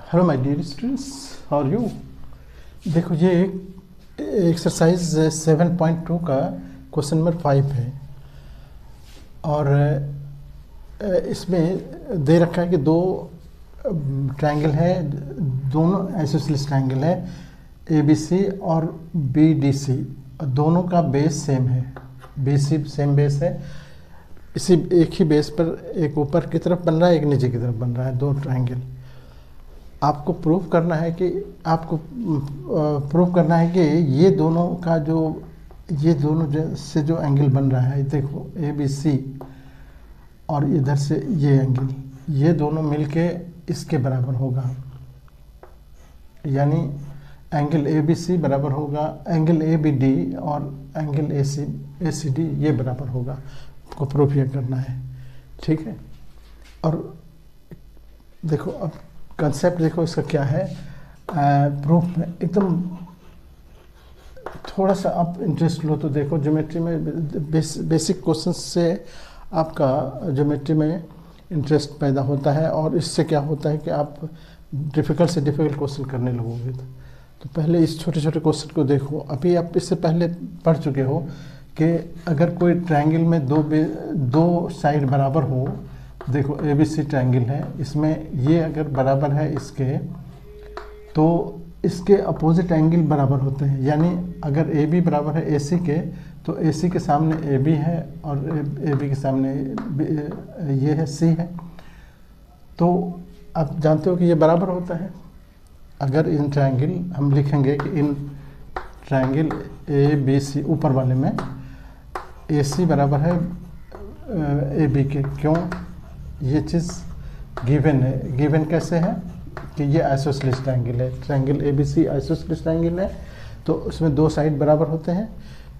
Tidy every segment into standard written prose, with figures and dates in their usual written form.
Hello my dear students, how are you. देखो ये exercise 7.2 का क्वेश्चन नंबर 5 है और इसमें दे रखा है कि दो ट्रायंगल है, दोनों आइसोसेलेस ट्रायंगल है ABC और BDC, दोनों का बेस सेम है, BC सेम बेस है। इसी एक ही बेस पर एक ऊपर की तरफ बन रहा है, एक नीचे की तरफ बन रहा है, दो ट्रायंगल। आपको प्रूफ करना है कि ये दोनों का ये दोनों से जो एंगल बन रहा है, देखो ABC और इधर से ये एंगल, ये दोनों मिलके इसके बराबर होगा, यानी एंगल ABC बराबर होगा एंगल ABD और एंगल ACD ये बराबर होगा। आपको प्रूफ ये करना है, ठीक है। और देखो अब कंसेप्ट देखो इसका क्या है। प्रूफ में एकदम थोड़ा सा आप इंटरेस्ट लो तो देखो ज्योमेट्री में बेसिक क्वेश्चन से आपका ज्योमेट्री में इंटरेस्ट पैदा होता है और इससे क्या होता है कि आप डिफ़िकल्ट से डिफ़िकल्ट क्वेश्चन करने लगोगे। तो पहले इस छोटे छोटे क्वेश्चन को देखो। अभी आप इससे पहले पढ़ चुके हो कि अगर कोई ट्रायंगल में दो साइड बराबर हो, देखो ABC ट्रायंगल है, इसमें ये अगर बराबर है इसके, तो इसके अपोजिट एंगल बराबर होते हैं। यानी अगर AB बराबर है AC के, तो AC के सामने AB है और AB के सामने ये है C है। तो आप जानते हो कि ये बराबर होता है। अगर इन ट्रायंगल हम लिखेंगे कि इन ट्रायंगल ABC ऊपर वाले में AC बराबर है AB के, क्यों? ये चीज़ गिवन है। गिवन कैसे है कि ये आइसोसेलेस ट्रायंगल है, ट्रायंगल ABC आइसोसेलेस ट्रायंगल है, तो उसमें दो साइड बराबर होते हैं।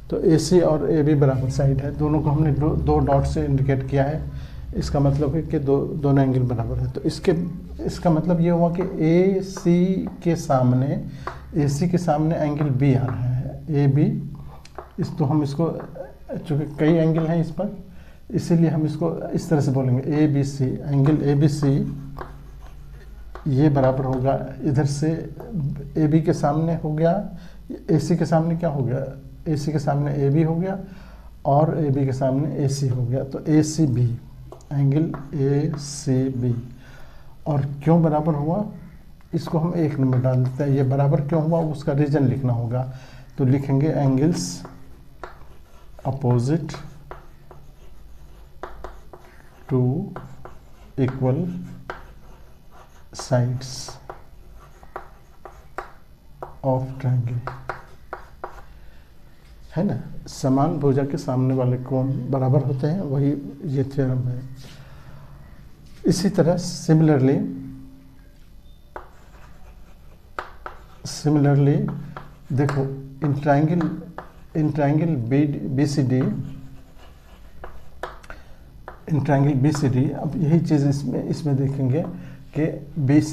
तो AC और AB बराबर साइड है, दोनों को हमने दो डॉट से इंडिकेट किया है। इसका मतलब है कि दोनों एंगल बराबर है। तो इसका मतलब ये हुआ कि AC के सामने एंगल B आ रहा है, AB। तो हम इसको, चूँकि कई एंगल हैं इस पर, इसीलिए हम इसको इस तरह से बोलेंगे ABC, एंगल ABC ये बराबर होगा, इधर से AB के सामने हो गया, AC के सामने क्या हो गया, AC के सामने AB हो गया और AB के सामने AC हो गया, तो ACB, एंगल ACB। और क्यों बराबर हुआ इसको हम 1 नंबर डाल देते हैं। ये बराबर क्यों हुआ उसका रीजन लिखना होगा, तो लिखेंगे angles opposite to equal sides of triangle, है ना। समान भुजा के सामने वाले कोण बराबर होते हैं, वही ये थ्योरम है। इसी तरह सिमिलरली देखो इन ट्रायंगल BCD, अब यही चीज़ इसमें देखेंगे कि BC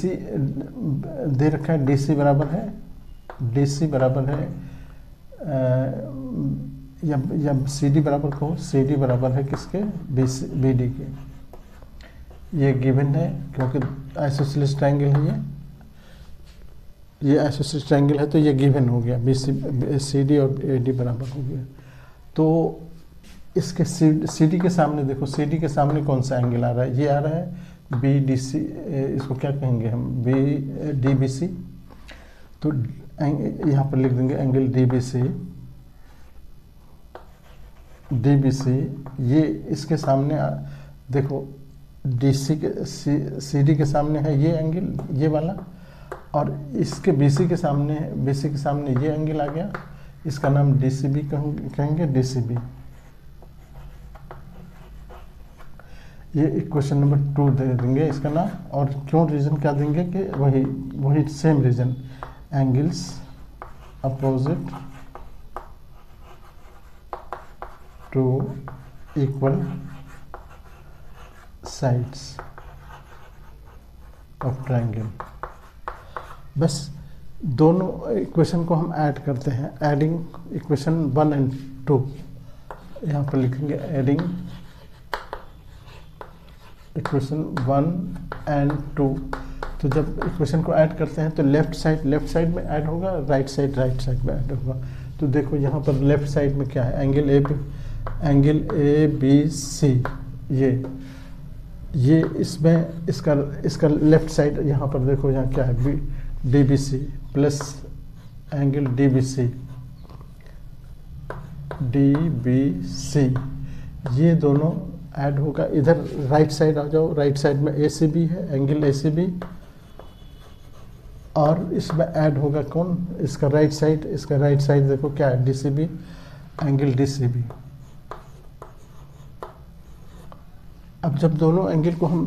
दे रखा है, DC बराबर है या CD बराबर कहो, CD बराबर है किसके, BD के। ये गिवन है क्योंकि आइसोसेलेस ट्रायंगल है, ये आइसोसेलेस ट्रायंगल है, तो ये गिवन हो गया, CD और AD बराबर हो गया। तो इसके CD के सामने देखो, CD के सामने कौन सा एंगल आ रहा है, ये आ रहा है BDC, इसको क्या कहेंगे हम, DBC। तो यहाँ पर लिख देंगे एंगल DBC, ये इसके सामने देखो CD के सामने है ये एंगल, ये वाला, और इसके BC के सामने ये एंगल आ गया, इसका नाम DCB कहेंगे, DCB। ये इक्वेशन नंबर 2 दे देंगे इसका नाम। और क्यों रीजन क्या देंगे कि वही same reason, angles opposite to equal sides of triangle. बस दोनों इक्वेशन को हम ऐड करते हैं, एडिंग इक्वेशन 1 और 2। यहाँ पर लिखेंगे एडिंग इक्वेशन 1 और 2। तो जब इक्वेशन को ऐड करते हैं तो लेफ्ट साइड में ऐड होगा, राइट साइड में ऐड होगा। तो देखो यहाँ पर लेफ्ट साइड में क्या है, एंगल ए बी सी, ये इसमें इसका लेफ्ट साइड यहाँ पर देखो, यहाँ क्या है, D B C plus angle D B C, ये दोनों ऐड होगा। इधर राइट साइड आ जाओ, राइट साइड में ए सी बी है, एंगल ए सी बी, और इसमें ऐड होगा कौन, इसका राइट साइड देखो क्या है, D C B, angle D C B. अब जब दोनों एंगल को हम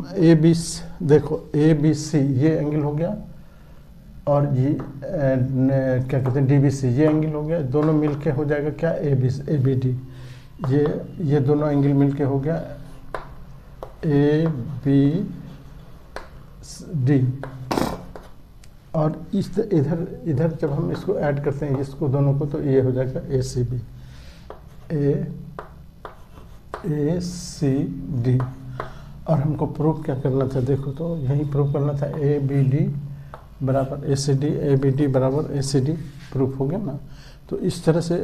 देखो ए बी सी ये एंगल हो गया, और ये क्या कहते हैं डी बी सी ये एंगल हो गया, दोनों मिलके हो जाएगा क्या, ए बी डी, ये दोनों एंगल मिलके हो गया ए बी डी। और इधर जब हम इसको ऐड करते हैं इसको दोनों को, तो ये हो जाएगा ए सी डी। और हमको प्रूव क्या करना था, देखो तो यही प्रूव करना था, ए बी डी बराबर A C D, A B D बराबर ए सी डी, प्रूफ हो गया ना। तो इस तरह से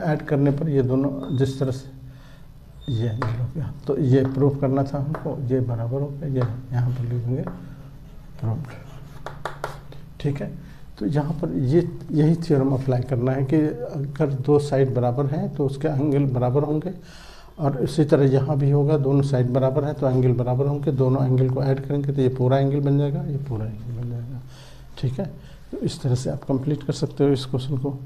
ऐड करने पर ये दोनों जिस तरह से ये एंगल हो गया, तो ये प्रूफ करना था हमको, ये बराबर हो गया, ये यहाँ पर लिखेंगे प्रूफ्ड। ठीक है, तो यहाँ पर यही थ्योरम अप्लाई करना है कि अगर दो साइड बराबर हैं तो उसके एंगल बराबर होंगे, और इसी तरह यहाँ भी होगा, दोनों साइड बराबर हैं तो एंगल बराबर होंगे, दोनों एंगल को ऐड करेंगे तो ये पूरा एंगल बन जाएगा, ये पूरा एंगल बन जाएगा। ठीक है, तो इस तरह से आप कंप्लीट कर सकते हो इस क्वेश्चन को।